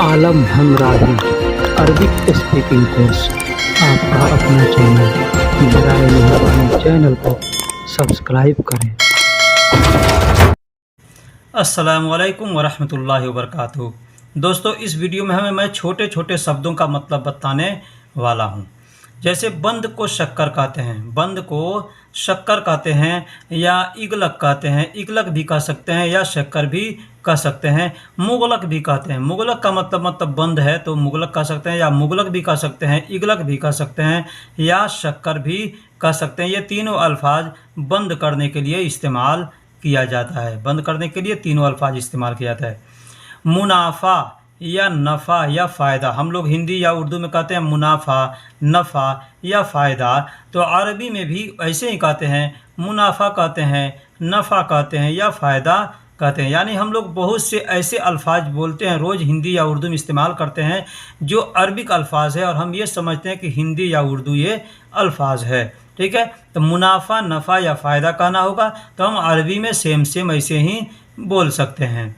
आलम हमराही Arabic speaking course आपका अपना channel. बराए मेहरबानी चैनल को सब्सक्राइब करें। अस्सलामु अलैकुम वरहमतुल्लाहि वबरकातुहू। दोस्तों, इस वीडियो में मैं छोटे छोटे शब्दों का मतलब बताने वाला हूँ। जैसे बंद को शक्कर कहते हैं, बंद को शक्कर कहते हैं या इगलक कहते हैं। इगलक भी कह सकते हैं या शक्कर भी कह सकते हैं। मुगलक भी कहते हैं। मुगलक का मतलब बंद है तो मुगलक कह सकते हैं, या मुगलक भी कह सकते हैं, इगलक भी कह सकते हैं, या शक्कर भी कह सकते हैं। ये तीनों अल्फाज बंद करने के लिए इस्तेमाल किया जाता है। बंद करने के लिए तीनों अल्फाज इस्तेमाल किया जाता है। मुनाफा या नफ़ा या फ़ायदा, हम लोग हिंदी या उर्दू में कहते हैं मुनाफा, नफ़ा या फ़ायदा, तो अरबी में भी ऐसे ही कहते हैं। मुनाफा कहते हैं, नफ़ा कहते हैं या फ़ायदा कहते हैं। यानी हम लोग बहुत से ऐसे अल्फाज बोलते हैं, रोज़ हिंदी या उर्दू में इस्तेमाल करते हैं जो अरबिक अल्फाज है और हम ये समझते हैं कि हिंदी या उर्दू ये अल्फाज है। ठीक है, तो मुनाफा, नफ़ा या फ़ायदा कहना होगा तो हम अरबी में सेम ऐसे ही बोल सकते हैं।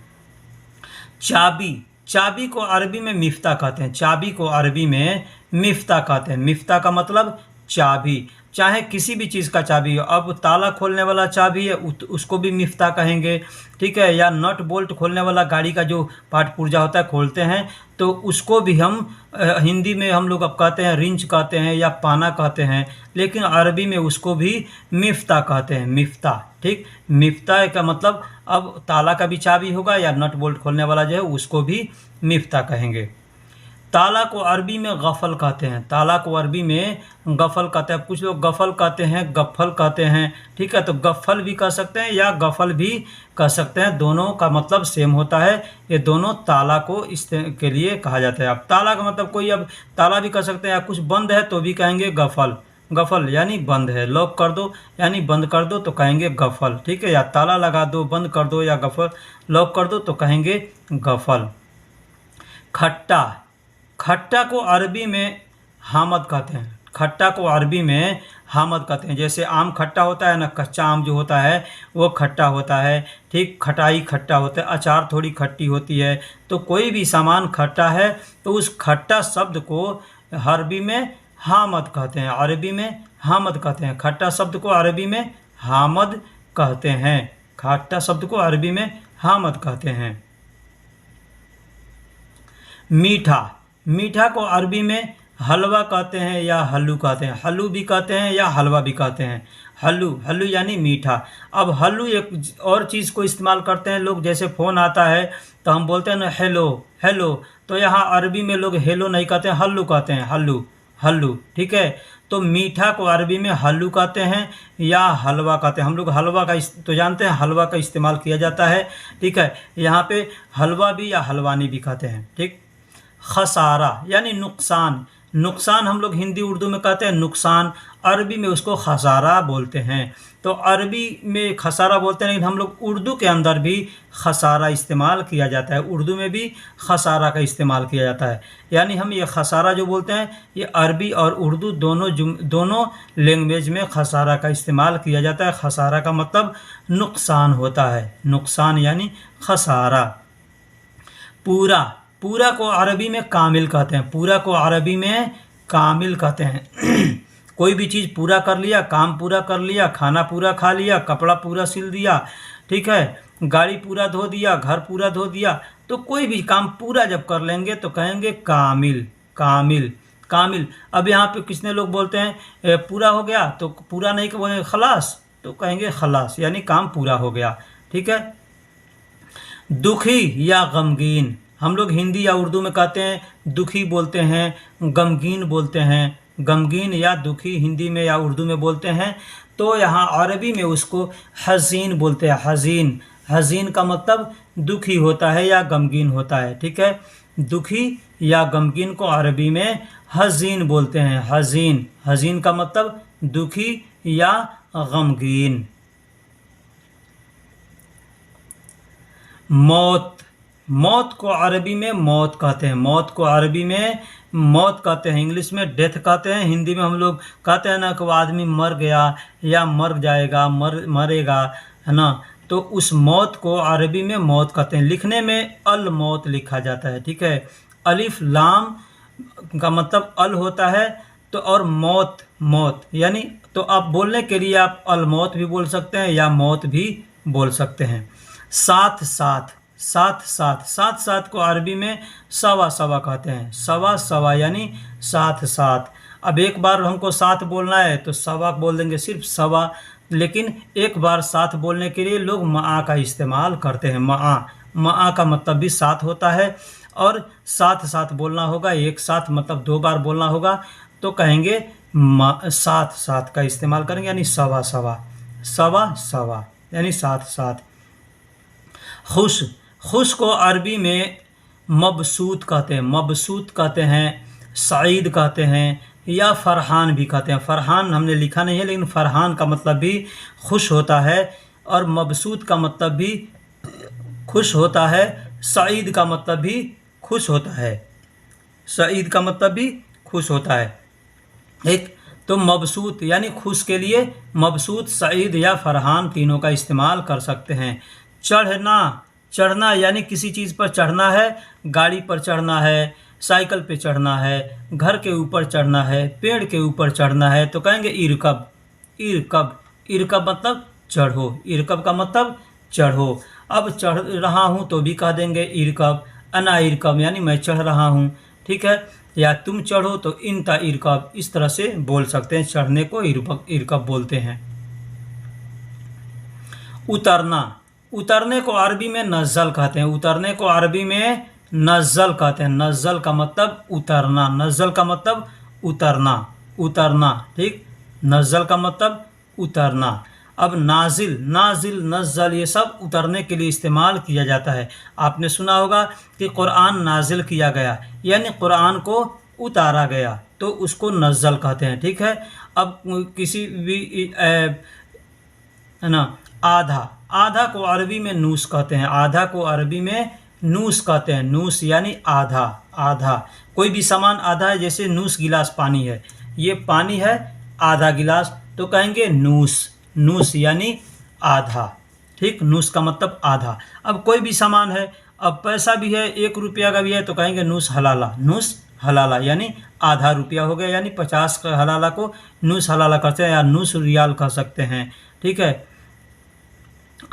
चाबी, चाबी को अरबी में मिफ्ता कहते हैं। चाबी को अरबी में मिफ्ता कहते हैं। मिफ्ता का मतलब चाबी, चाहे किसी भी चीज़ का चाबी हो। अब ताला खोलने वाला चाबी है उसको भी मिफ्ता कहेंगे। ठीक है, या नट बोल्ट खोलने वाला, गाड़ी का जो पार्ट पुर्जा होता है खोलते हैं तो उसको भी हम हिंदी में हम लोग अब कहते हैं रिंच कहते हैं या पाना कहते हैं, लेकिन अरबी में उसको भी मिफ्ता कहते हैं। मिफ्ता, ठीक, मिफ्ता का मतलब अब ताला का भी चाबी होगा या नट बोल्ट खोलने वाला जो है उसको भी मिफ्ता कहेंगे। ताला को अरबी में गफ़ल कहते हैं। ताला को अरबी में गफ़ल कहते हैं। कुछ लोग गफ़ल कहते हैं, गफ़ल कहते हैं। ठीक है, तो गफ़ल भी कह सकते हैं या गफ़ल भी कह सकते हैं, दोनों का मतलब सेम होता है। ये दोनों ताला को इस के लिए कहा जाता है। अब ताला का मतलब कोई अब ताला भी कह सकते हैं, या कुछ बंद है तो भी कहेंगे गफ़ल। गफ़ल यानी बंद है, लॉक कर दो यानी बंद कर दो तो कहेंगे गफ़ल। ठीक है, या ताला लगा दो, बंद कर दो, या गफ़ल लॉक कर दो तो कहेंगे गफ़ल। खट्टा, खट्टा को अरबी में हामद कहते हैं। खट्टा को अरबी में हामद कहते हैं। जैसे आम खट्टा होता है ना, कच्चा आम जो होता है वो खट्टा होता है। ठीक, खटाई खट्टा होता है, अचार थोड़ी खट्टी होती है। तो कोई भी सामान खट्टा है तो उस खट्टा शब्द को अरबी में हामद कहते हैं। अरबी में हामद कहते हैं। खट्टा शब्द को अरबी में हामद कहते हैं। खट्टा शब्द को अरबी में हामद कहते हैं। मीठा, मीठा को अरबी में हलवा कहते हैं या हल्लू कहते हैं। हल्लू भी कहते हैं या हलवा भी कहते हैं। हल्लू, हल्लू यानी मीठा। अब हल्लू एक और चीज़ को इस्तेमाल करते हैं लोग, जैसे फ़ोन आता है तो हम बोलते हैं ना हेलो हेलो, तो यहाँ अरबी में लोग हेलो नहीं कहते हैं, हल्लू कहते हैं। हल्लू, हल्लू। ठीक है, तो मीठा को अरबी में हल्लू कहते हैं या हलवा कहते हैं। हम लोग हलवा का तो जानते हैं, हलवा का इस्तेमाल किया जाता है। ठीक है, यहाँ पे हलवा भी या हलवानी भी कहते हैं। ठीक, खसारा यानी नुकसान। नुकसान हम लोग हिंदी उर्दू में कहते हैं नुकसान, अरबी में उसको खसारा बोलते हैं। तो अरबी में खसारा बोलते हैं, लेकिन हम लोग उर्दू के अंदर भी खसारा इस्तेमाल किया जाता है। उर्दू में भी खसारा का इस्तेमाल किया जाता है। यानी हम ये खसारा जो बोलते हैं ये अरबी और उर्दू दोनों लैंग्वेज में खसारा का इस्तेमाल किया जाता है। खसारा का मतलब नुकसान होता है। नुकसान यानी खसारा। पूरा, पूरा को अरबी में कामिल कहते हैं। पूरा को अरबी में कामिल कहते हैं। कोई भी चीज़ पूरा कर लिया, काम पूरा कर लिया, खाना पूरा खा लिया, कपड़ा पूरा सिल दिया, ठीक है, गाड़ी पूरा धो दिया, घर पूरा धो दिया, तो कोई भी काम पूरा जब कर लेंगे तो कहेंगे कामिल। कामिल, कामिल। अब यहाँ पे कितने लोग बोलते हैं पूरा हो गया, तो पूरा नहीं बोलेंगे खलास, तो कहेंगे खलास यानी काम पूरा हो गया। ठीक है, दुखी या गमगीन, हम लोग हिंदी या उर्दू में कहते हैं दुखी बोलते हैं, गमगीन बोलते हैं। गमगीन या दुखी हिंदी में या उर्दू में बोलते हैं, तो यहाँ अरबी में उसको हज़ीन बोलते हैं। हज़ीन, हज़ीन का मतलब दुखी होता है या गमगीन होता है। ठीक है, दुखी या गमगीन को अरबी में हज़ीन बोलते हैं। हज़ीन, हज़ीन का मतलब दुखी या गमगीन। मौत, मौत को अरबी में मौत कहते हैं। मौत को अरबी में मौत कहते हैं। इंग्लिश में डेथ कहते हैं, हिंदी में हम लोग कहते हैं ना कि वो आदमी मर गया या मर जाएगा, मरेगा, है ना, तो उस मौत को अरबी में मौत कहते हैं। लिखने में अल मौत लिखा जाता है। ठीक है, अलिफ लाम का मतलब अल होता है, तो और मौत मौत यानी, तो आप बोलने के लिए आप अल मौत भी बोल सकते हैं या मौत भी बोल सकते हैं। साथ साथ, साथ साथ, साथ साथ को अरबी में सवा सवा कहते हैं। सवा सवा यानी साथ साथ। अब एक बार हमको साथ बोलना है तो सवा बोल देंगे, सिर्फ सवा। लेकिन एक बार साथ बोलने के लिए लोग मआ का इस्तेमाल करते हैं। मआ, मआ का मतलब भी साथ होता है। और साथ साथ बोलना होगा, एक साथ मतलब 2 बार बोलना होगा, तो कहेंगे साथ साथ का इस्तेमाल करेंगे, यानी सवा सवा, सवा सवा यानी साथ साथ। खुश, खुश को अरबी में मबसूत कहते हैं, मबसूत कहते हैं, सईद कहते हैं या फरहान भी कहते हैं। फरहान हमने लिखा नहीं है, लेकिन फरहान का मतलब भी खुश होता है और मबसूत का मतलब भी खुश होता है। सईद का मतलब भी खुश होता है, सईद का मतलब भी खुश होता है। एक तो मबसूत यानी खुश के लिए मबसूत, सईद या फरहान तीनों का इस्तेमाल कर सकते हैं। चढ़ना, चढ़ना यानी किसी चीज़ पर चढ़ना है, गाड़ी पर चढ़ना है, साइकिल पे चढ़ना है, घर के ऊपर चढ़ना है, पेड़ के ऊपर चढ़ना है, तो कहेंगे इरकब, इरकब, इरकब मतलब चढ़ो, इरकब का मतलब चढ़ो। अब चढ़ रहा हूँ तो भी कह देंगे इरकब, अना इरकब यानी मैं चढ़ रहा हूँ, ठीक है। या तुम चढ़ो तो इनता इरकब, इस तरह से बोल सकते हैं, चढ़ने को इरकब बोलते हैं। उतरना, उतरने को अरबी में नज़ल कहते हैं, उतरने को अरबी में नज़ल कहते हैं। नज़ल का मतलब उतरना, नज़ल का मतलब उतरना, उतरना, ठीक। नज़ल का मतलब उतरना। अब नाजिल, नाजिल, नज़ल ये सब उतरने के लिए इस्तेमाल किया जाता है। आपने सुना होगा कि कुरान नाजिल किया गया, यानी कुरान को उतारा गया, तो उसको नज़ल कहते हैं, ठीक है। अब किसी भी है ना, आधा, आधा को अरबी में नूस कहते हैं, आधा को अरबी में नूस कहते हैं। नूस यानी आधा, आधा। कोई भी सामान आधा है, जैसे नूस गिलास पानी है, ये पानी है आधा गिलास, तो कहेंगे नूस, नूस यानी आधा, ठीक। नूस का मतलब आधा। अब कोई भी सामान है, अब पैसा भी है, 1 रुपया का भी है, तो कहेंगे नूस हलाला, नूस हलाला यानी आधा रुपया हो गया, यानी 50 का हलाला को नूस हलाला कहते हैं या नूस रियाल कह सकते हैं, ठीक है।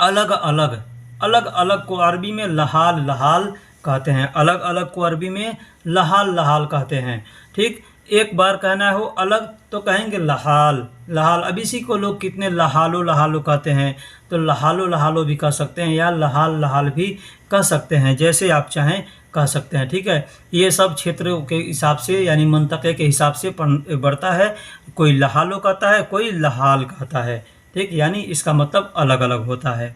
अलग अलग, अलग अलग को अरबी में लहाल, लहाल कहते हैं। अलग अलग को अरबी में लहाल, लहाल कहते हैं, ठीक। एक बार कहना हो अलग तो कहेंगे लहाल, लहाल। अब इसी को लोग कितने लहालो, लहालो कहते हैं, तो लहालो, लहालो भी कह सकते हैं या लहाल, लहाल भी कह सकते हैं, जैसे आप चाहें कह सकते हैं, ठीक है। ये सब क्षेत्रों के हिसाब से यानी मंतक़े के हिसाब से बढ़ता है। कोई लहालो कहता है, कोई लहाल कहता है, ठीक। यानी इसका मतलब अलग अलग होता है।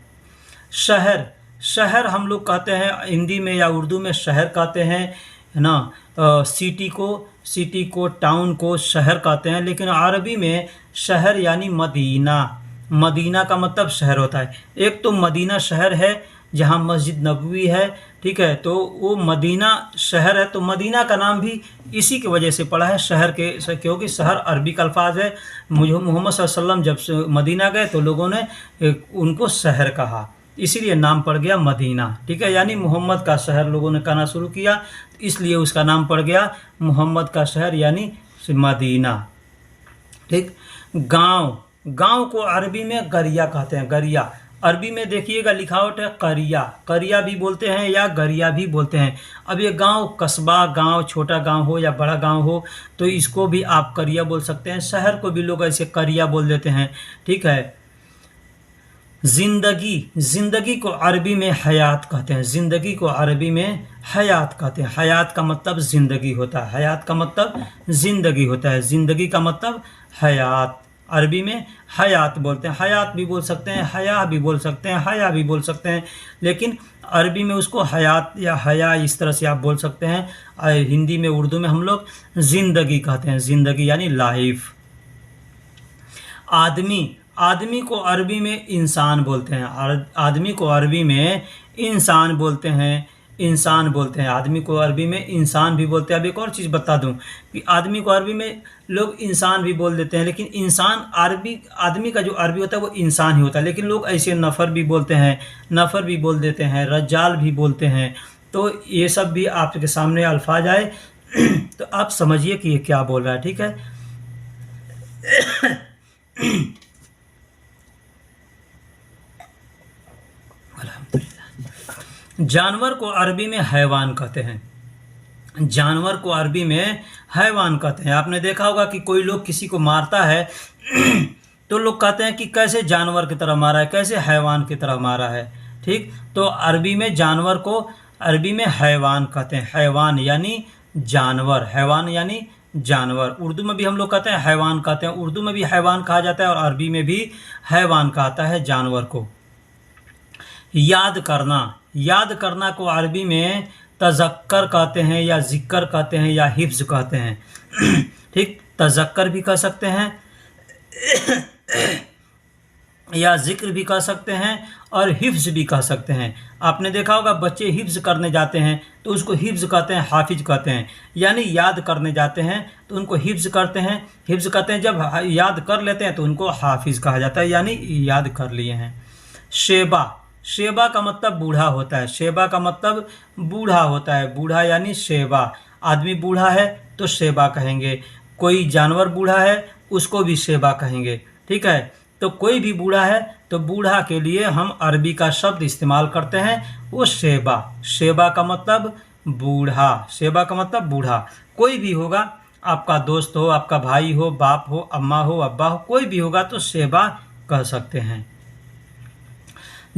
शहर, शहर हम लोग कहते हैं हिंदी में या उर्दू में शहर कहते हैं, है ना। सिटी को, सिटी को, टाउन को शहर कहते हैं, लेकिन अरबी में शहर यानी मदीना, मदीना का मतलब शहर होता है। एक तो मदीना शहर है जहाँ मस्जिद नबवी है, ठीक है, तो वो मदीना शहर है, तो मदीना का नाम भी इसी की वजह से पड़ा है शहर के, क्योंकि शहर अरबी का अल्फाज है। मोहम्मद सल्लल्लाहु अलैहि वसल्लम जब मदीना गए तो लोगों ने उनको शहर कहा, इसीलिए नाम पड़ गया मदीना, ठीक है। यानी मोहम्मद का शहर लोगों ने कहना शुरू किया, इसलिए उसका नाम पड़ गया मोहम्मद का शहर यानी मदीना, ठीक। गांव, गांव को अरबी में गरिया कहते हैं, गरिया। अरबी में देखिएगा लिखावट है करिया, करिया भी बोलते हैं या गरिया भी बोलते हैं। अब ये गांव, कस्बा, गांव, छोटा गांव हो या बड़ा गांव हो, तो इसको भी आप करिया बोल सकते हैं। शहर को भी लोग ऐसे करिया बोल देते हैं, ठीक है। ज़िंदगी, ज़िंदगी को अरबी में हयात कहते हैं, ज़िंदगी को अरबी में हयात कहते हैं। हयात का मतलब ज़िंदगी होता है, हयात का मतलब ज़िंदगी होता है, ज़िंदगी का मतलब हयात। अरबी में हयात बोलते हैं, हयात भी बोल सकते हैं, हया भी बोल सकते हैं, हया भी बोल सकते हैं, लेकिन अरबी में उसको हयात या हया इस तरह से आप बोल सकते हैं। हिंदी में, उर्दू में हम लोग ज़िंदगी कहते हैं, ज़िंदगी यानी लाइफ। आदमी, आदमी को अरबी में इंसान बोलते हैं, आदमी को अरबी में इंसान बोलते हैं, इंसान बोलते हैं। आदमी को अरबी में इंसान भी बोलते हैं। अब एक और चीज़ बता दूं कि आदमी को अरबी में लोग इंसान भी बोल देते हैं, लेकिन इंसान अरबी, आदमी का जो अरबी होता है वो इंसान ही होता है, लेकिन लोग ऐसे नफ़र भी बोलते हैं, नफ़र भी बोल देते हैं, रज्जाल भी बोलते हैं, तो ये सब भी आपके सामने अल्फाज आए तो आप समझिए कि ये क्या बोल रहा है, ठीक है। जानवर को अरबी में हैवान कहते हैं। जानवर को अरबी में हैवान कहते हैं। आपने देखा होगा कि कोई लोग किसी को मारता है तो लोग कहते हैं कि कैसे जानवर की तरह मारा है, कैसे हैवान की तरह मारा है, ठीक। तो अरबी में जानवर को अरबी में हैवान कहते हैं। हैवान यानी जानवर, हैवान यानी जानवर। उर्दू में भी हम लोग कहते हैं हैवान कहते हैं, उर्दू में भी हैवान कहा जाता है और अरबी में भी हैवान कहता है जानवर को। याद करना, याद करना को अरबी में तज़क्कर कहते हैं या ज़िक्र कहते हैं या हिफ्ज़ कहते हैं, ठीक। तज़क्कर भी कह सकते हैं या ज़िक्र भी कह सकते हैं और हिफ्ज़ भी कह सकते हैं। आपने देखा होगा बच्चे हिफ्ज़ करने जाते हैं तो उसको हिफ्ज़ कहते हैं, हाफिज कहते हैं। यानी याद करने जाते हैं तो उनको हिफ्ज़ करते हैं, हिफ्ज़ कहते हैं। जब याद कर लेते हैं तो उनको हाफिज कहा जाता है, यानी याद कर लिए हैं। शेबा, शेबा का मतलब बूढ़ा होता है। शेबा का मतलब बूढ़ा होता है। बूढ़ा यानी शेबा। आदमी बूढ़ा है तो शेबा कहेंगे, कोई जानवर बूढ़ा है उसको भी शेबा कहेंगे, ठीक है। तो कोई भी बूढ़ा है तो बूढ़ा के लिए हम अरबी का शब्द इस्तेमाल करते हैं, वो शेबा। शेबा का मतलब बूढ़ा, शेबा का मतलब बूढ़ा। कोई भी होगा, आपका दोस्त हो, आपका भाई हो, बाप हो, अम्मा हो, अब्बा हो, कोई भी होगा तो शेबा कह सकते हैं।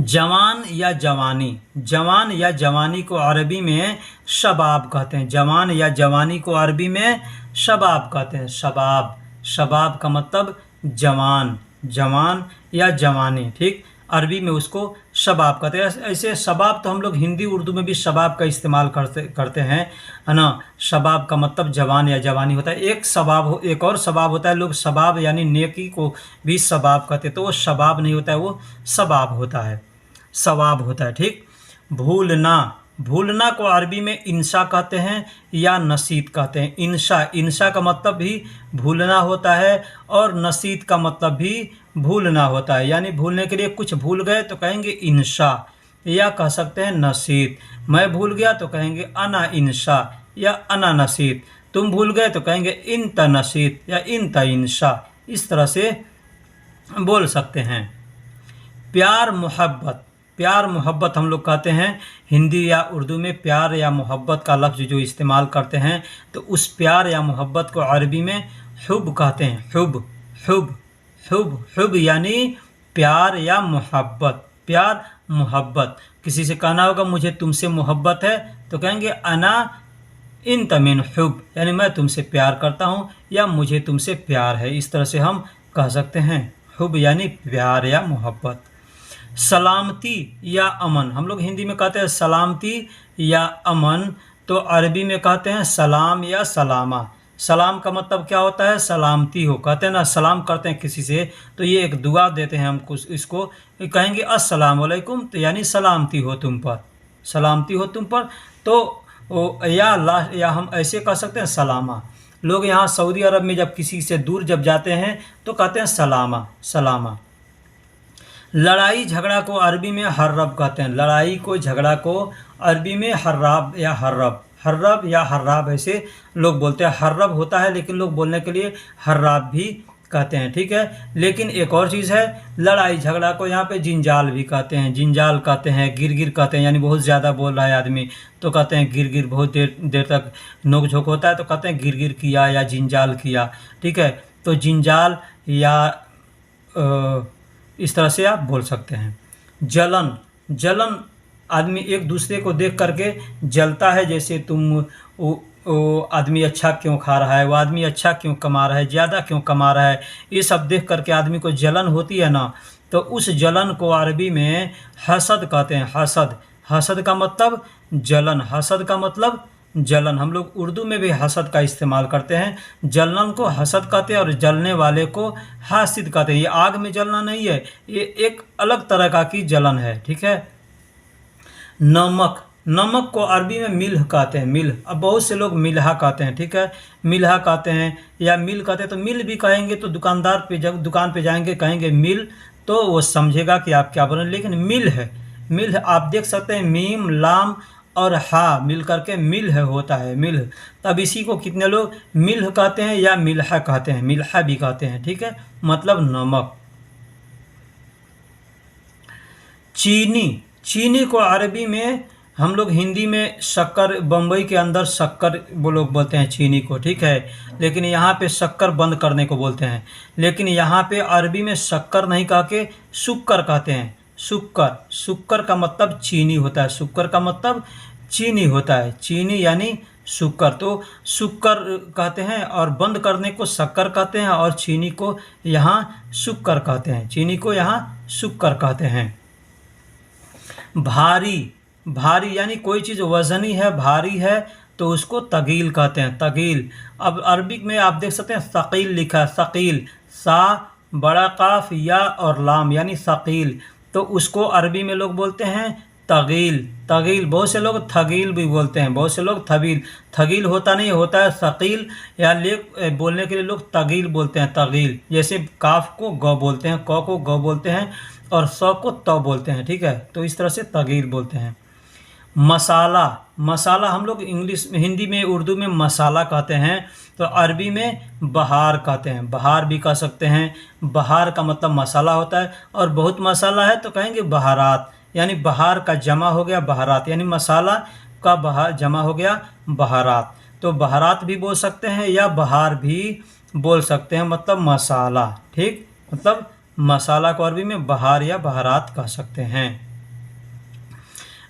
जवान या जवानी, जवान या जवानी को अरबी में शबाब कहते हैं। जवान या जवानी को अरबी में शबाब कहते हैं। शबाब, शबाब का मतलब जवान, जवान या जवानी, ठीक। अरबी में उसको शबाब कहते हैं। ऐसे शबाब तो हम लोग हिंदी उर्दू में भी शबाब का इस्तेमाल करते हैं, है ना। शबाब का मतलब जवान या जवानी होता है। एक और शबाब होता है, लोग शबाब यानी नेकी को भी शबाब कहते हैं, तो वो शबाब नहीं होता है, वो शबाब होता है, सवाब होता है, ठीक। भूलना, भूलना को अरबी में इंशा कहते हैं या नसीत कहते हैं। इंशा, इंशा का मतलब भी भूलना होता है और नसीत का मतलब भी भूलना होता है। यानी भूलने के लिए कुछ भूल गए तो कहेंगे इंशा, या कह सकते हैं नसीत। मैं भूल गया तो कहेंगे अना इंशा या अना नसीत। तुम भूल गए तो कहेंगे इंत नसीत या इंत इंशा। इस तरह से बोल सकते हैं। प्यार मोहब्बत, प्यार मोहब्बत हम लोग कहते हैं हिंदी या उर्दू में प्यार या मोहब्बत का लफ्ज़ जो इस्तेमाल करते हैं, तो उस प्यार या मोहब्बत को अरबी में हुब कहते हैं। हुब, हुब, हुब, हुब यानी प्यार या मोहब्बत, प्यार मोहब्बत। किसी से कहना होगा मुझे तुमसे मोहब्बत है तो कहेंगे अना इन तमिन हुब, यानी मैं तुमसे प्यार करता हूँ या मुझे तुमसे प्यार है। इस तरह से हम कह सकते हैं हुब यानी प्यार या मोहब्बत। सलामती या अमन, हम लोग हिंदी में कहते हैं सलामती या अमन, तो अरबी में कहते हैं सलाम या सलामा। सलाम का मतलब क्या होता है, सलामती हो। कहते हैं ना सलाम करते हैं किसी से तो ये एक दुआ देते हैं हमको, इसको कहेंगे अस्सलाम वालेकुम, तो यानी सलामती हो तुम पर, सलामती हो तुम पर। तो या हम ऐसे कह सकते हैं सलामा। लोग यहाँ सऊदी अरब में जब किसी से दूर जब जाते हैं तो कहते हैं सलामा, सलामा। लड़ाई झगड़ा को अरबी में हर्रब कहते हैं। लड़ाई को झगड़ा को अरबी में हर्राब या हर्रब, हर्रब या हर्राब ऐसे लोग बोलते हैं। हर्रब होता है लेकिन लोग बोलने के लिए हर्राब भी कहते हैं, ठीक है। लेकिन एक और चीज़ है, लड़ाई झगड़ा को यहाँ पे जिंजाल भी कहते हैं। जिंजाल कहते हैं, गिर कहते हैं, यानी बहुत ज़्यादा बोल रहा है आदमी तो कहते हैं गिर, बहुत देर तक नोक झोंक होता है तो कहते हैं गिर किया या जिंजाल किया, ठीक है। तो जिंजाल या इस तरह से आप बोल सकते हैं। जलन, जलन आदमी एक दूसरे को देख करके जलता है, जैसे तुम वो आदमी अच्छा क्यों खा रहा है, वो आदमी अच्छा क्यों कमा रहा है, ज़्यादा क्यों कमा रहा है, ये सब देख करके आदमी को जलन होती है ना, तो उस जलन को अरबी में हसद कहते हैं। हसद, हसद का मतलब जलन, हसद का मतलब जलन। हम लोग उर्दू में भी हसद का इस्तेमाल करते हैं। जलन को हसद कहते हैं और जलने वाले को हासिद कहते हैं। ये आग में जलना नहीं है, ये एक अलग तरह का की जलन है, ठीक है। नमक, नमक को अरबी में मिल्ह कहते हैं। मिल्ह, अब बहुत से लोग मिल्हा कहते हैं, ठीक है, मिल्हा कहते हैं या मिल कहते हैं। तो मिल भी कहेंगे तो दुकानदार पे जब दुकान पे जाएंगे कहेंगे मिल, तो वो समझेगा कि आप क्या बोल रहे हैं, लेकिन मिल है। मिल आप देख सकते हैं मीम लाम और हा मिल करके मिल्ह होता है, मिल्ह। तब इसी को कितने लोग मिल्ह कहते हैं या मिल्हा कहते हैं, मिल्हा भी कहते हैं, ठीक है, मतलब नमक। चीनी, चीनी को अरबी में हम लोग हिंदी में शक्कर, बम्बई के अंदर शक्कर वो लोग बोलते हैं चीनी को, ठीक है, लेकिन यहाँ पे शक्कर बंद करने को बोलते हैं। लेकिन यहाँ पे अरबी में शक्कर नहीं कह के शुक्कर कहते हैं, शुक्कर। शुक्कर का मतलब चीनी होता है, शुक्कर का मतलब चीनी होता है, चीनी यानी शुक्कर। तो शुक्कर कहते हैं और बंद करने को शक्कर कहते हैं और चीनी को यहाँ शुक्कर कहते हैं, चीनी को यहाँ शुक्कर कहते हैं। भारी, भारी यानी कोई चीज़ वज़नी है, भारी है, तो उसको तगील कहते हैं, तगील। अब अरबिक में आप देख सकते हैं सकील लिखा है, सकील, सा बड़ा काफ या और लाम यानी सकील, तो उसको अरबी में लोग बोलते हैं तगील, तगील। बहुत से लोग थगील भी बोलते हैं, बहुत से लोग थबील, थगील होता नहीं, होता है सकील, या ले बोलने के लिए लोग तगील बोलते हैं, तगील। जैसे काफ को ग बोलते हैं, क को ग बोलते हैं और स को त बोलते हैं, ठीक है, तो इस तरह से तगील बोलते हैं। मसाला, मसाला हम लोग इंग्लिश, हिंदी में, उर्दू में मसाला कहते हैं, तो अरबी में बहार कहते हैं, बहार भी कह सकते हैं। बहार का मतलब मसाला होता है, और बहुत मसाला है तो कहेंगे बहारात, यानी बहार का जमा हो गया बहारात, यानी मसाला का बहार जमा हो गया बहारात। तो बहारात भी बोल सकते हैं या बहार भी बोल सकते हैं, मतलब मसाला, ठीक, मतलब मसाला को अरबी में बहार या बहारात कह सकते हैं।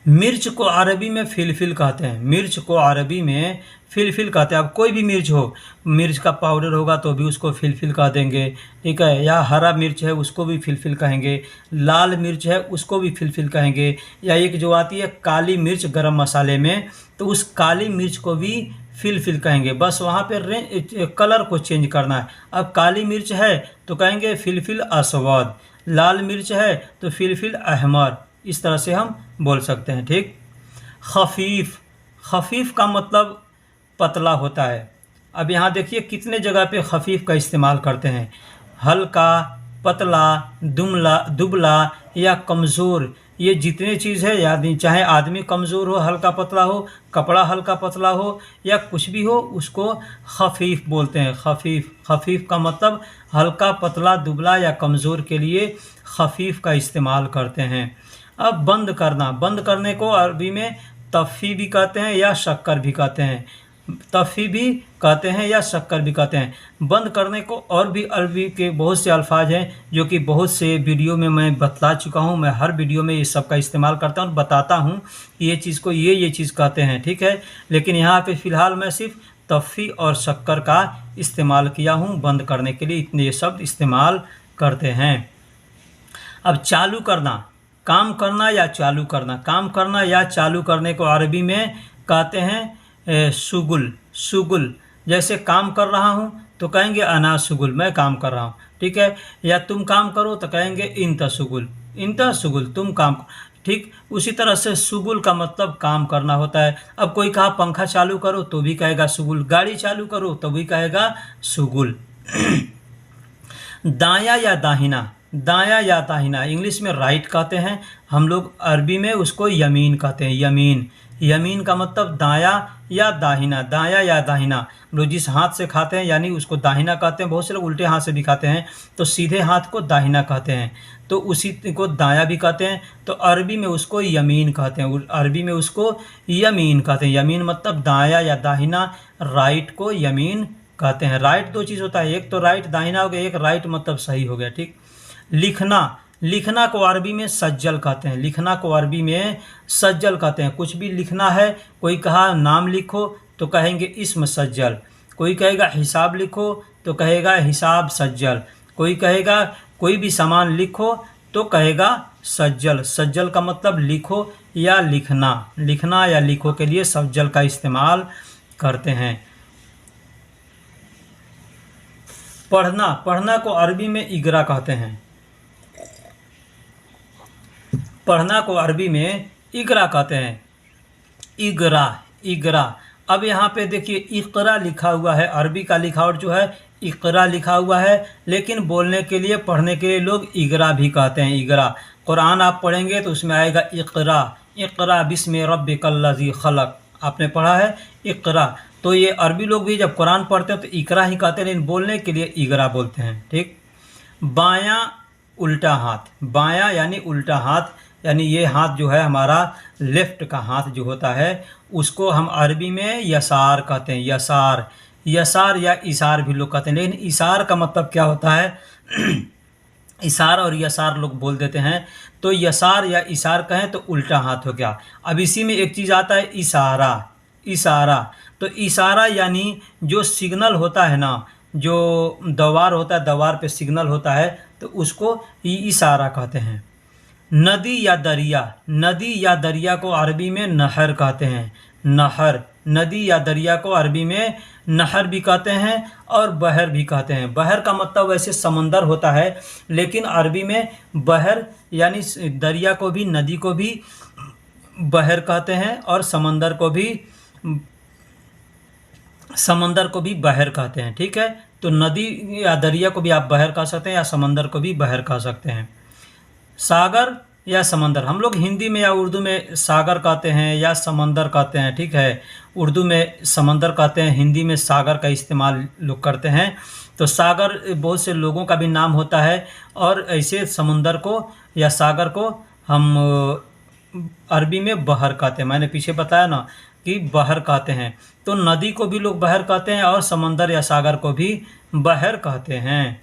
मिर्च को अरबी में फिलफिल कहते हैं, मिर्च को अरबी में फिलफिल कहते हैं। अब कोई भी मिर्च हो, मिर्च का पाउडर होगा तो भी उसको फिलफिल कह देंगे, ठीक है, या हरा मिर्च है उसको भी फिलफिल कहेंगे, लाल मिर्च है उसको भी फिलफिल कहेंगे, या एक जो आती है काली मिर्च गरम मसाले में, तो उस काली मिर्च को भी फिलफिल कहेंगे, बस वहाँ पे कलर को चेंज करना है। अब काली मिर्च है तो कहेंगे फिलफिल असवद, लाल मिर्च है तो फिलफिल अहमर, इस तरह से हम बोल सकते हैं, ठीक। खफीफ, खफीफ का मतलब पतला होता है। अब यहाँ देखिए कितने जगह पे खफीफ का इस्तेमाल करते हैं, हल्का, पतला, दुबला या कमज़ोर, ये जितने चीज़ है, याद, चाहे आदमी कमज़ोर हो, हल्का पतला हो, कपड़ा हल्का पतला हो, या कुछ भी हो, उसको खफीफ बोलते हैं, खफीफ। खफीफ का मतलब हल्का, पतला, दुबला या कमज़ोर के लिए खफीफ का इस्तेमाल करते हैं। अब बंद करना, बंद करने को अरबी में तफ़ी भी कहते हैं या शक्कर भी कहते हैं, तफ़ी भी कहते हैं या शक्कर भी कहते हैं। बंद करने को और भी अरबी के बहुत से अल्फाज हैं जो कि बहुत से वीडियो में मैं बतला चुका हूं, मैं हर वीडियो में इस सब का इस्तेमाल करता हूं, बताता हूं कि ये चीज़ को ये चीज़ कहते हैं, ठीक है। लेकिन यहाँ पे फ़िलहाल मैं सिर्फ तफ़ी और शक्कर का इस्तेमाल किया हूँ बंद करने के लिए, इतने ये शब्द इस्तेमाल करते हैं। अब चालू करना, काम करना या चालू करना, काम करना या चालू करने को अरबी में कहते हैं शुगुल, शुगुल। जैसे काम कर रहा हूँ तो कहेंगे अना शुगुल, मैं काम कर रहा हूँ, ठीक है, या तुम काम करो तो कहेंगे इंता शुगुल, इंता शुगुल, तुम काम, ठीक। उसी तरह से शुगुल का मतलब काम करना होता है। अब कोई कहा पंखा चालू करो तो भी कहेगा शुगुल, गाड़ी चालू करो तो भी कहेगा शुगुल। दाया या दाहिना, दाया या दाहिना, इंग्लिश में राइट कहते हैं, हम लोग अरबी में उसको यमीन कहते हैं, यमीन। यमीन का मतलब दाया या दाहिना, दाया या दाहिना। लोग जिस हाथ से खाते हैं यानी उसको दाहिना कहते हैं, बहुत से लोग उल्टे हाथ से भी खाते हैं, तो सीधे हाथ को दाहिना कहते हैं, तो उसी को दाया भी कहते हैं। तो अरबी में उसको यमीन कहते हैं, अरबी में उसको यमीन कहते हैं। यमीन मतलब दाया या दाहिना, राइट को यमीन कहते हैं। राइट दो चीज़ होता है, एक तो राइट दाहिना हो गया, एक राइट मतलब सही हो गया, ठीक। लिखना, लिखना को अरबी में सज्जल कहते हैं, लिखना को अरबी में सज्जल कहते हैं। कुछ भी लिखना है, कोई कहा नाम लिखो तो कहेंगे इस्म सज्जल, कोई कहेगा हिसाब लिखो तो कहेगा हिसाब सज्जल, कोई कहेगा कोई भी सामान लिखो तो कहेगा सज्जल। सज्जल का मतलब लिखो या लिखना, लिखना या लिखो के लिए सज्जल का इस्तेमाल करते हैं। पढ़ना, पढ़ना को अरबी में इगरा कहते हैं, पढ़ना को अरबी में इकरा कहते हैं, इगरा, इगरा। अब यहाँ पे देखिए इकरा लिखा हुआ है, अरबी का लिखावट जो है इकरा लिखा हुआ है, लेकिन बोलने के लिए, पढ़ने के लिए लोग इगरा भी कहते हैं, इगरा। कुरान आप पढ़ेंगे तो उसमें आएगा इकरा, इक़रा बिस्मि रब्बिकल्लज़ी खलक, आपने पढ़ा है इक़रा। तो ये अरबी लोग भी जब कुरान पढ़ते हैं तो इक़रा ही कहते हैं, लेकिन बोलने के लिए इग़रा बोलते हैं। ठीक। बायां उल्टा हाथ, बायां यानी उल्टा हाथ, यानी ये हाथ जो है हमारा लेफ्ट का हाथ जो होता है उसको हम अरबी में यसार कहते हैं। यसार, यसार या इशार भी लोग कहते हैं, लेकिन इशार का मतलब क्या होता है इशार और यसार लोग बोल देते हैं। तो यसार या इशार कहें तो उल्टा हाथ हो गया। अब इसी में एक चीज़ आता है इशारा। इशारा, तो इशारा यानी जो सिग्नल होता है ना, जो दवार होता है, दवार पे सिग्नल होता है, तो उसको इशारा कहते हैं। नदी या दरिया, नदी या दरिया को अरबी में नहर कहते हैं। नहर, नदी या दरिया को अरबी में नहर भी कहते हैं और बहर भी कहते हैं। बहर का मतलब वैसे समंदर होता है, लेकिन अरबी में बहर यानी दरिया को भी, नदी को भी बहर कहते हैं और समंदर को भी बहर कहते हैं। ठीक है, तो नदी या दरिया को भी आप बहर कह सकते हैं या समंदर को भी बहर कह सकते हैं। सागर या समंदर, हम लोग हिंदी में या उर्दू में सागर कहते हैं या समंदर कहते हैं। ठीक है, उर्दू में समंदर कहते हैं, हिंदी में सागर का इस्तेमाल लोग करते हैं। तो सागर बहुत से लोगों का भी नाम होता है, और ऐसे समुंदर को या सागर को हम अरबी में बहर कहते हैं। मैंने पीछे बताया ना कि बहर कहते हैं। तो नदी को भी लोग बहर कहते हैं और समंदर या सागर को भी बहर कहते हैं।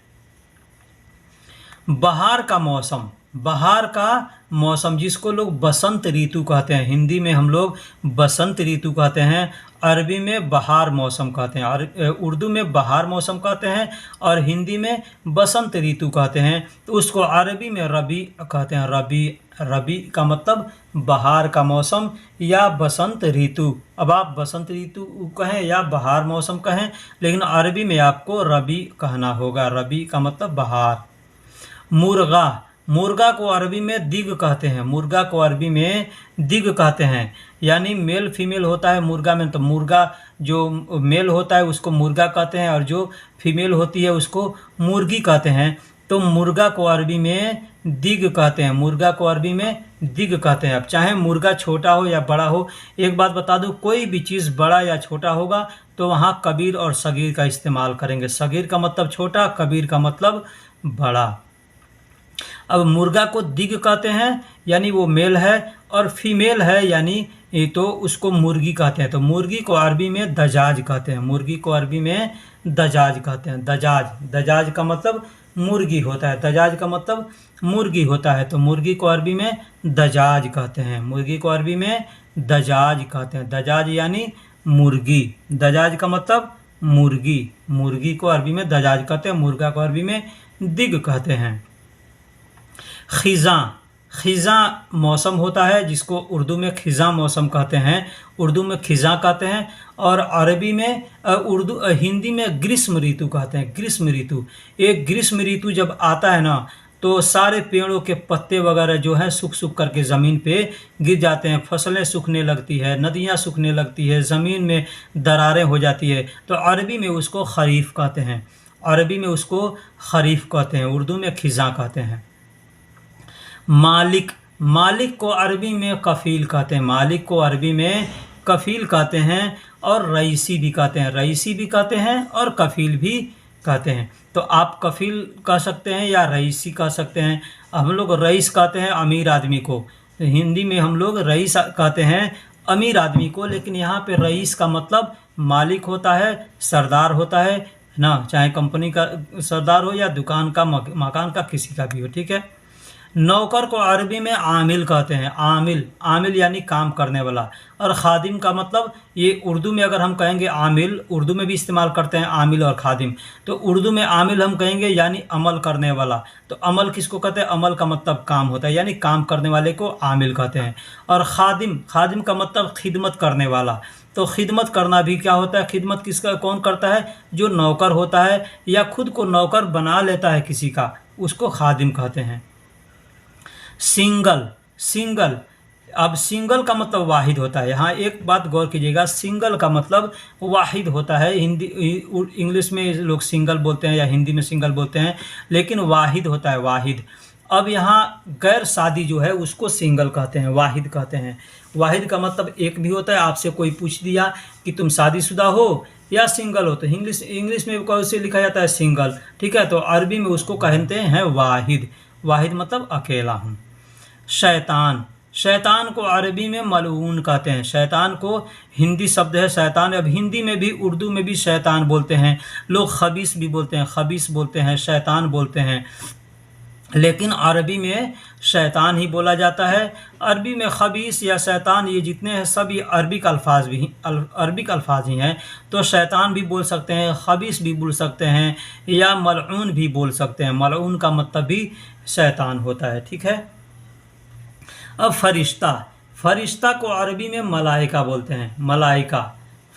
बहार का मौसम, बहार का मौसम जिसको लोग बसंत ऋतु कहते हैं, हिंदी में हम लोग बसंत ऋतु कहते हैं, अरबी में बहार मौसम कहते हैं, और उर्दू में बहार मौसम कहते हैं और हिंदी में बसंत ऋतु कहते हैं। तो उसको अरबी में रबी कहते हैं। रबी, रबी का मतलब बहार का मौसम या बसंत ऋतु। अब आप बसंत ऋतु कहें या बहार मौसम कहें, लेकिन अरबी में आपको रबी कहना होगा। रबी का मतलब बहार। मुर्गा, मुर्गा को अरबी में दिग कहते हैं। मुर्गा को अरबी में दिग कहते हैं, यानी मेल फीमेल होता है मुर्गा में। तो मुर्गा जो मेल होता है उसको मुर्गा कहते हैं और जो फीमेल होती है उसको मुर्गी कहते हैं। तो मुर्गा को अरबी में दिग कहते हैं। मुर्गा को अरबी में दिग कहते हैं। अब चाहे मुर्गा छोटा हो या बड़ा हो, एक बात बता दूं, कोई भी चीज़ बड़ा या छोटा होगा तो वहाँ कबीर और सगीर का इस्तेमाल करेंगे। सगीर का मतलब छोटा, कबीर का मतलब बड़ा। अब मुर्गा को दिग कहते हैं यानी वो मेल है, और फीमेल है यानी तो उसको मुर्गी कहते हैं। तो मुर्गी को अरबी में दजाज कहते हैं। मुर्गी को अरबी में दजाज कहते हैं। दजाज, दजाज का मतलब मुर्गी होता है। दजाज का मतलब मुर्गी होता है। तो मुर्गी को अरबी में दजाज कहते हैं। मुर्गी को अरबी में दजाज कहते हैं। दजाज यानी मुर्गी। दजाज का मतलब मुर्गी। मुर्गी को अरबी में दजाज कहते हैं। मुर्गा को अरबी में दिग कहते हैं। खिज़ां, खिज़ां मौसम होता है जिसको उर्दू में खिज़ां मौसम कहते हैं। उर्दू में खिज़ां कहते हैं और अरबी में हिंदी में ग्रीष्म ऋतु कहते हैं। ग्रीष्म ऋतु, एक ग्रीष्म ऋतु जब आता है ना तो सारे पेड़ों के पत्ते वगैरह जो हैं सूख सूख करके ज़मीन पे गिर जाते हैं, फसलें सूखने लगती है, नदियाँ सूखने लगती है, ज़मीन में दरारें हो जाती है। तो अरबी में उसको खरीफ कहते हैं। अरबी में उसको खरीफ कहते हैं, उर्दू में खिज़ां कहते हैं। मालिक, मालिक को अरबी में कफ़ील कहते हैं। मालिक को अरबी में कफ़ील कहते हैं और रईसी भी कहते हैं। रईसी भी कहते हैं और कफ़ील भी कहते हैं। तो आप कफ़ील कह सकते हैं या रईसी कह सकते हैं। हम लोग रईस कहते हैं अमीर आदमी को, हिंदी में हम लोग रईस कहते हैं अमीर आदमी को, लेकिन यहाँ पे रईस का मतलब मालिक होता है, सरदार होता है ना, चाहे कंपनी का सरदार हो या दुकान का, मकान का, किसी का भी हो। ठीक है। नौकर को अरबी में आमिल कहते हैं। आमिल, आमिल यानी काम करने वाला। और खादिम का मतलब, ये उर्दू में अगर हम कहेंगे आमिल, उर्दू में भी इस्तेमाल करते हैं आमिल और खादिम। तो उर्दू में आमिल हम कहेंगे यानी अमल करने वाला। तो अमल किसको कहते हैं? अमल का मतलब काम होता है, यानी काम करने वाले को आमिल कहते हैं। और खादिम, खादिम का मतलब खिदमत करने वाला। तो खिदमत करना भी क्या होता है? खिदमत किसका, कौन करता है? जो नौकर होता है या खुद को नौकर बना लेता है किसी का, उसको खादिम कहते हैं। सिंगल, सिंगल, अब सिंगल का मतलब वाहिद होता है। यहाँ एक बात गौर कीजिएगा, सिंगल का मतलब वाहिद होता है। हिंदी, इंग्लिश में लोग सिंगल बोलते हैं या हिंदी में सिंगल बोलते हैं, लेकिन वाहिद होता है, वाहिद। अब यहाँ गैर शादी जो है उसको सिंगल कहते हैं, वाहिद कहते हैं। वाहिद का मतलब एक भी होता है। आपसे कोई पूछ दिया कि तुम शादीशुदा हो या सिंगल हो, तो इंग्लिश में कैसे लिखा जाता है? सिंगल। ठीक है, तो अरबी में उसको कहते हैं वाहिद। वाहिद मतलब अकेला हूँ। शैतान, शैतान को अरबी में मलऊन कहते हैं। शैतान को हिंदी शब्द है शैतान। अब हिंदी में भी, उर्दू में भी शैतान बोलते हैं लोग, खबीस भी बोलते हैं, खबीस बोलते हैं, शैतान बोलते हैं, लेकिन अरबी में शैतान ही बोला जाता है। अरबी में खबीस या शैतान ये जितने हैं सब ये अरबिक अल्फाज ही हैं। तो शैतान भी बोल सकते हैं, खबीस भी बोल सकते हैं, या मलऊन भी बोल सकते हैं। मलऊन का मतलब भी शैतान होता है। ठीक है। अब फरिश्ता, फरिश्ता को अरबी में मलाइका बोलते हैं। मलाइका,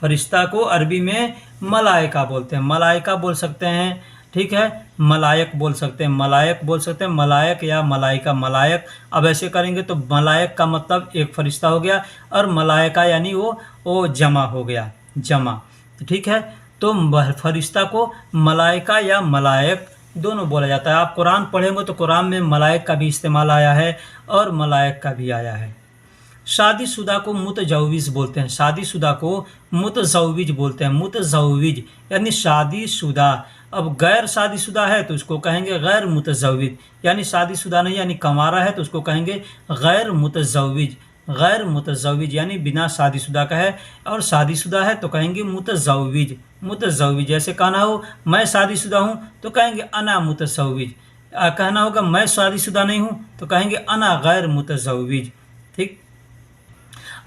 फरिश्ता को अरबी में मलाइका बोलते हैं। मलाइका बोल सकते हैं, ठीक है, मलायक बोल सकते हैं, मलायक बोल सकते हैं, मलायक या मलाइका। मलायक, अब ऐसे करेंगे तो मलायक का मतलब एक फरिश्ता हो गया, और मलाइका यानी वो जमा हो गया, जमा। ठीक है, तो फरिश्ता को मलाइका या मलायक दोनों बोला जाता है। आप कुरान पढ़ेंगे तो कुरान में मलाइक का भी इस्तेमाल आया है और मलाइक का भी आया है। शादीशुदा को मुतजव्विज बोलते हैं। शादीशुदा को मुतजव्विज बोलते हैं। मुतजव्विज यानी शादीशुदा। अब गैर शादीशुदा है तो उसको कहेंगे गैर मुतजव्विज, यानी शादीशुदा नहीं, यानी कमारा है तो उसको कहेंगे गैर मुतजव्विज। गैर मुतजव्विज यानी बिना शादीशुदा का है, और शादीशुदा है तो कहेंगे मुतजव्विज। मुतजव्विज, जैसे कहना हो मैं शादीशुदा हूँ तो कहेंगे अना मुतजव्विज। कहना होगा मैं शादीशुदा नहीं हूँ तो कहेंगे अना गैर मुतजव्विज। ठीक।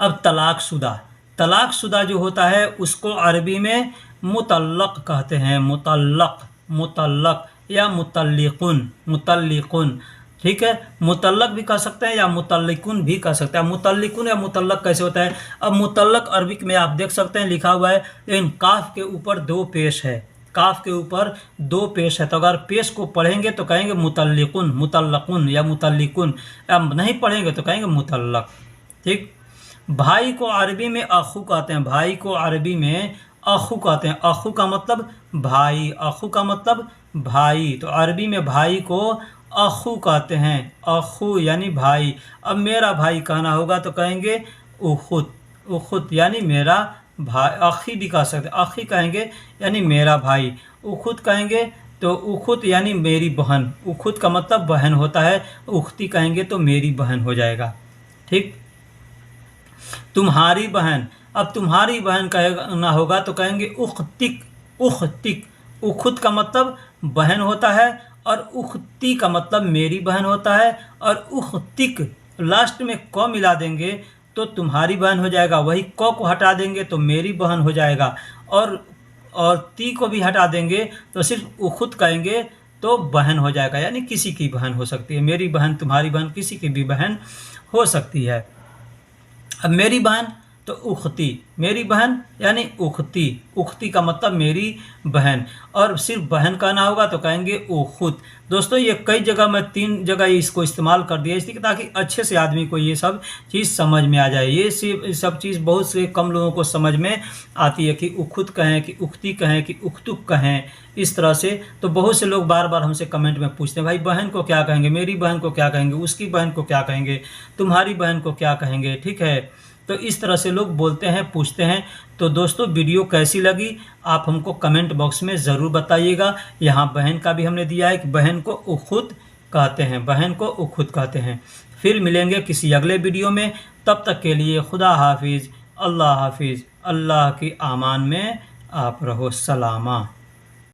अब तलाकशुदा, तलाकशुदा जो होता है उसको अरबी में मुतल्लक कहते हैं। मुतल्लक, मुतल्लक या मुतल्लिकुन, मुतल्लिकुन। ठीक है, मुतल्लक भी कह सकते हैं या मुतल्लिकुन भी कह सकते हैं। मुतल्लिकुन या मुतल्लक कैसे होता है? अब मुतल्लक अरबिक में आप देख सकते हैं लिखा हुआ है, लेकिन काफ के ऊपर दो पेश है, काफ के ऊपर दो पेश है, तो अगर पेश को पढ़ेंगे तो कहेंगे मुतल्लिकुन, मुतल्लकुन या मुतल्लिकुन। अब नहीं पढ़ेंगे तो कहेंगे मुतल्लक। ठीक। भाई को अरबी में अखू कहते हैं। भाई को अरबी में अखू कहते हैं। अखू का मतलब भाई, अखू का मतलब भाई, तो अरबी में भाई को अखू कहते हैं। अखू यानी भाई। अब मेरा भाई कहना होगा तो कहेंगे उखुत, उखुत यानी मेरा भाई। अखी भी कह सकते, अखी कहेंगे यानी मेरा भाई। उखुत कहेंगे तो उखुत यानी मेरी बहन। उखुत का मतलब बहन होता है, उखती कहेंगे तो मेरी बहन हो जाएगा। ठीक। तुम्हारी बहन, अब तुम्हारी बहन कहना होगा तो कहेंगे उख्तिक, उख्तिक। उखुत का मतलब बहन होता है और उख्ती का मतलब मेरी बहन होता है, और उख्तिक लास्ट में क मिला देंगे तो तुम्हारी बहन हो जाएगा। वही क को हटा देंगे तो मेरी बहन हो जाएगा, और ती को भी हटा देंगे तो सिर्फ उखुत कहेंगे तो बहन हो जाएगा, यानी किसी की बहन हो सकती है। मेरी बहन, तुम्हारी बहन, किसी की भी बहन हो सकती है। अब मेरी बहन तो उख्ती, मेरी बहन यानी उख्ती। उख्ती का मतलब मेरी बहन, और सिर्फ बहन कहना होगा तो कहेंगे उखुत। दोस्तों ये कई जगह, मैं 3 जगह इसको इस्तेमाल कर दिया इसलिए ताकि अच्छे से आदमी को ये सब चीज़ समझ में आ जाए। ये सब चीज़ बहुत से कम लोगों को समझ में आती है कि उखुत कहें, कि उख्ती कहें, कि उख्तुक कहें, इस तरह से। तो बहुत से लोग बार बार हमसे कमेंट में पूछते हैं भाई बहन को क्या कहेंगे, मेरी बहन को क्या कहेंगे, उसकी बहन को क्या कहेंगे, तुम्हारी बहन को क्या कहेंगे। ठीक है, तो इस तरह से लोग बोलते हैं, पूछते हैं। तो दोस्तों वीडियो कैसी लगी आप हमको कमेंट बॉक्स में ज़रूर बताइएगा। यहाँ बहन का भी हमने दिया है कि बहन को उखुत कहते हैं, बहन को उखुत कहते हैं। फिर मिलेंगे किसी अगले वीडियो में, तब तक के लिए खुदा हाफिज़, अल्लाह हाफिज़। अल्लाह की आमान में आप रहो सलामा।